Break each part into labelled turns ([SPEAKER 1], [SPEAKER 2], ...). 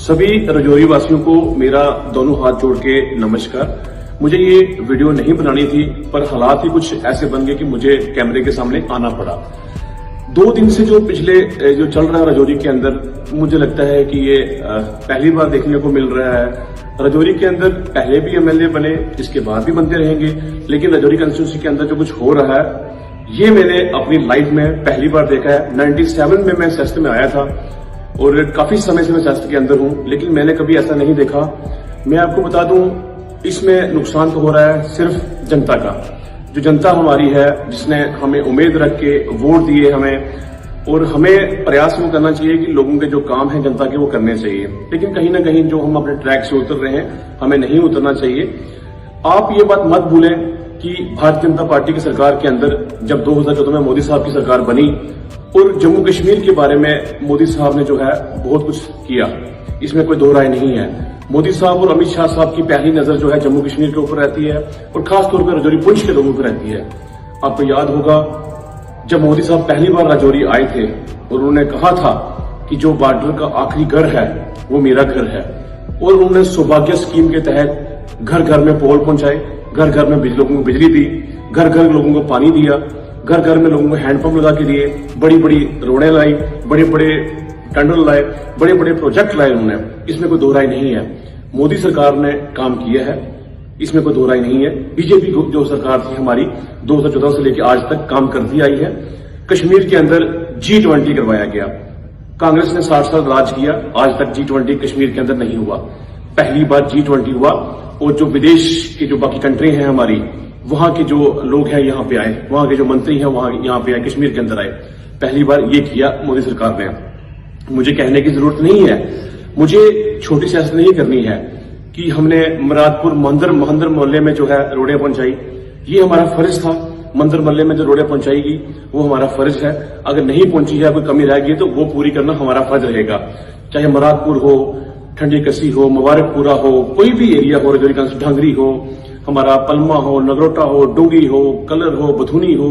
[SPEAKER 1] सभी रजौरी वासियों को मेरा दोनों हाथ जोड़ के नमस्कार। मुझे ये वीडियो नहीं बनानी थी, पर हालात ही कुछ ऐसे बन गए कि मुझे कैमरे के सामने आना पड़ा। 2 दिन से जो चल रहा है रजौरी के अंदर, मुझे लगता है कि ये पहली बार देखने को मिल रहा है। रजौरी के अंदर पहले भी एमएलए बने, इसके बाद भी बनते रहेंगे, लेकिन रजौरी कंस्टिट्यूंसी के अंदर जो कुछ हो रहा है ये मैंने अपनी लाइफ में पहली बार देखा है। 97 में मैं सियासत में आया था और काफी समय से मैं सियासत के अंदर हूं, लेकिन मैंने कभी ऐसा नहीं देखा। मैं आपको बता दूं, इसमें नुकसान तो हो रहा है सिर्फ जनता का। जो जनता हमारी है, जिसने हमें उम्मीद रख के वोट दिए हमें, और हमें प्रयास वो करना चाहिए कि लोगों के जो काम है जनता के वो करने चाहिए। लेकिन कहीं ना कहीं जो हम अपने ट्रैक से उतर रहे हैं, हमें नहीं उतरना चाहिए। आप ये बात मत भूलें कि भारतीय जनता पार्टी की सरकार के अंदर जब 2014 में मोदी साहब की सरकार बनी और जम्मू कश्मीर के बारे में मोदी साहब ने जो है बहुत कुछ किया, इसमें कोई दो राय नहीं है। मोदी साहब और अमित शाह साहब की पहली नजर जो है जम्मू कश्मीर के ऊपर रहती है और खासतौर पर रजौरी पुंछ के लोगों पर रहती है। आपको याद होगा जब मोदी साहब पहली बार रजौरी आए थे और उन्होंने कहा था कि जो बॉर्डर का आखिरी घर है वो मेरा घर है, और उन्होंने सौभाग्य स्कीम के तहत घर घर में पोल पहुंचाए, घर घर में लोगों को बिजली दी, घर घर लोगों को पानी दिया, घर घर में लोगों को हैंडपंप लगा के दिए, बड़ी बड़ी रोडें लाई, बड़े बड़े टनल लाए, बड़े बड़े प्रोजेक्ट लाए उन्होंने। इसमें कोई दो राय नहीं है। मोदी सरकार ने काम किया है, इसमें कोई दो राय नहीं है। बीजेपी जो सरकार थी हमारी 2014 से लेकर आज तक काम करती आई है। कश्मीर के अंदर G20 करवाया गया, कांग्रेस ने 60 साल राज किया, आज तक G20 कश्मीर के अंदर नहीं हुआ। पहली बार G20 हुआ और जो विदेश के जो बाकी कंट्री हैं हमारी, वहां के जो लोग हैं यहाँ पे आए, वहां के जो मंत्री हैं वहां यहाँ पे आए, कश्मीर के अंदर आए। पहली बार ये किया मोदी सरकार ने। मुझे कहने की जरूरत नहीं है, मुझे छोटी सियासत नहीं करनी है कि हमने मुरादपुर मंदिर मोहल्ले में जो है रोडें पहुंचाई, ये हमारा फर्ज था। मंदिर मोहल्ले में जो रोडें पहुंचाएगी वो हमारा फर्ज है। अगर नहीं पहुंची है, कोई कमी रह गई तो वो पूरी करना हमारा फर्ज रहेगा। चाहे मुरादपुर हो, ठंडी कसी हो, मुबारकपुरा हो, कोई भी एरिया हो, रजौरी ढांगरी हो, हमारा पलमा हो, नगरोटा हो, डोंगी हो, कलर हो, बथुनी हो,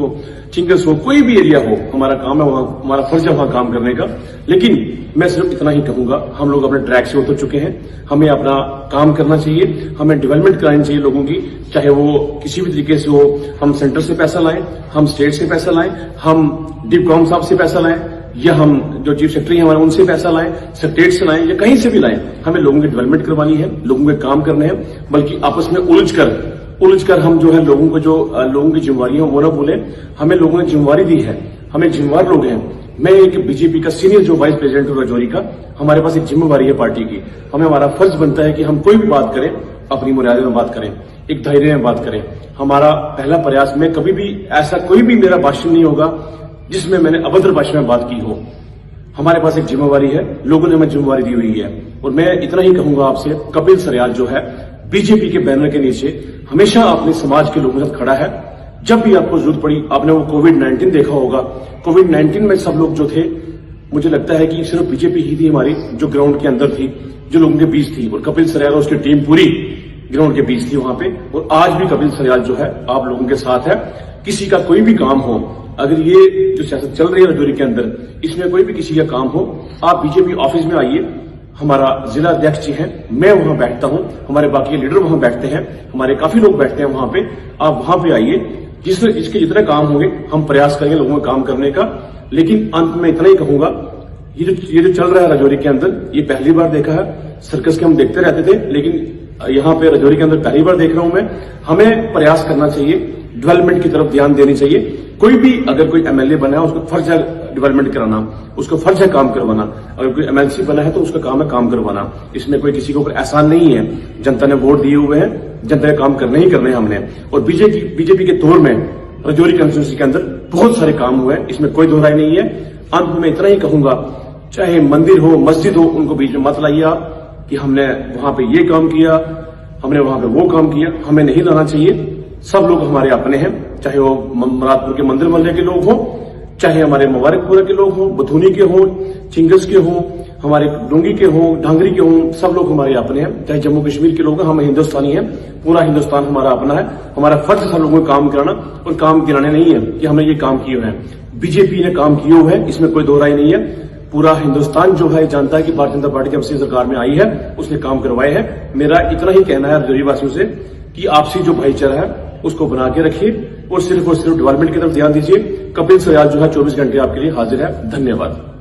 [SPEAKER 1] चिंगस हो, कोई भी एरिया हो, हमारा काम है वहां, हमारा फर्ज है वहां काम करने का। लेकिन मैं सिर्फ इतना ही कहूंगा, हम लोग अपने ट्रैक से उतर चुके हैं, हमें अपना काम करना चाहिए, हमें डेवलपमेंट करानी चाहिए लोगों की, चाहे वो किसी भी तरीके से हो। हम सेंटर से पैसा लाएं, हम स्टेट से पैसा लाएं, हम डिपकॉम साहब से पैसा लाएं, या हम जो चीफ सेक्रेटरी हैं हमारे उनसे पैसा लाएं, स्टेट से लाएं या कहीं से भी लाएं। हमें लोगों की डेवलपमेंट करवानी है, लोगों के काम करने हैं, बल्कि आपस में उलझकर हम जो है लोगों की जिम्मेवारी है वो ना भूलें। हमें लोगों ने जिम्मेवारी दी है, हमें जिम्मेवार लोग हैं। मैं एक बीजेपी का सीनियर जो वाइस प्रेसिडेंट हूं रजौरी का, हमारे पास एक जिम्मेवारी है पार्टी की। हमें हमारा फर्ज बनता है कि हम कोई भी बात करें अपनी मर्यादा में बात करें, एक धैर्य में बात करें। हमारा पहला प्रयास में कभी भी ऐसा कोई भी मेरा भाषण नहीं होगा जिसमें मैंने अभद्र भाषा में बात की हो। हमारे पास एक जिम्मेवारी है, लोगों ने हमें जिम्मेवारी दी हुई है, और मैं इतना ही कहूंगा आपसे, कपिल सरियाल जो है बीजेपी के बैनर के नीचे हमेशा अपने समाज के लोगों के साथ खड़ा है। जब भी आपको जरूरत पड़ी, आपने वो कोविड-19 देखा होगा, कोविड-19 में सब लोग जो थे, मुझे लगता है कि सिर्फ बीजेपी ही थी हमारी जो ग्राउंड के अंदर थी, जो लोगों के बीच थी, और कपिल सरियाल और उसकी टीम पूरी ग्राउंड के बीच थी वहां पे। और आज भी कपिल सरियाल जो है आप लोगों के साथ है। किसी का कोई भी काम हो, अगर ये जो सियासत चल रही है रजौरी के अंदर, इसमें कोई भी किसी का काम हो, आप बीजेपी ऑफिस में आइए। हमारा जिला अध्यक्ष जी हैं, मैं वहां बैठता हूं, हमारे बाकी लीडर वहां बैठते हैं, हमारे काफी लोग बैठते हैं वहां पे। आप वहां पे आइए, जिसके जितने काम होंगे हम प्रयास करेंगे लोगों का काम करने का। लेकिन अंत में इतना ही कहूंगा, ये जो चल रहा है रजौरी के अंदर, ये पहली बार देखा है। सर्कस के हम देखते रहते थे, लेकिन यहाँ पे रजौरी के अंदर पहली बार देख रहा हूं मैं। हमें प्रयास करना चाहिए, डेवलपमेंट की तरफ ध्यान देनी चाहिए। कोई भी अगर कोई एमएलए बना है, उसको फर्ज है डेवलपमेंट कराना, उसको फर्ज है काम करवाना। अगर कोई एमएलसी बना है तो उसका काम है काम करवाना। इसमें कोई किसी के ऊपर एहसान नहीं है। जनता ने वोट दिए हुए हैं, जनता के काम करने ही करने हैं हमने। और बीजेपी के दौर में रजौरी कंस्टिट्यूंसी के अंदर बहुत सारे काम हुए हैं, इसमें कोई दो राय नहीं है। अंत में इतना ही कहूंगा, चाहे मंदिर हो, मस्जिद हो, उनको बीच में मत लाइए आप कि हमने वहां पे ये काम किया, हमने वहां पे वो काम किया। हमें नहीं लाना चाहिए। सब लोग हमारे अपने हैं, चाहे वो मुरादपुर के मंदिर मोहल्ले के लोग हों, चाहे हमारे मुबारकपुरा के लोग हों, बथुनी के हों, चिंगस के हों, हमारे डोंगी के हों, ढांगरी के हों, सब लोग हमारे अपने हैं। चाहे जम्मू कश्मीर के लोग हैं, हम हिंदुस्तानी हैं, पूरा हिंदुस्तान हमारा अपना है। हमारा फर्ज है सब लोगों को काम कराना, और काम गिराने नहीं है कि हमने ये काम किए हुए हैं। बीजेपी ने काम किए हुए हैं, इसमें कोई दो राय नहीं है। पूरा हिंदुस्तान जो है जानता है कि भारतीय जनता पार्टी जब से सरकार में आई है उसने काम करवाए हैं। मेरा इतना ही कहना है रजौरीवासियों से कि आपसी जो भाईचारा है उसको बना के रखिए और सिर्फ डेवलपमेंट की तरफ ध्यान दीजिए। कपिल सयाल जो है 24 घंटे आपके लिए हाजिर है। धन्यवाद।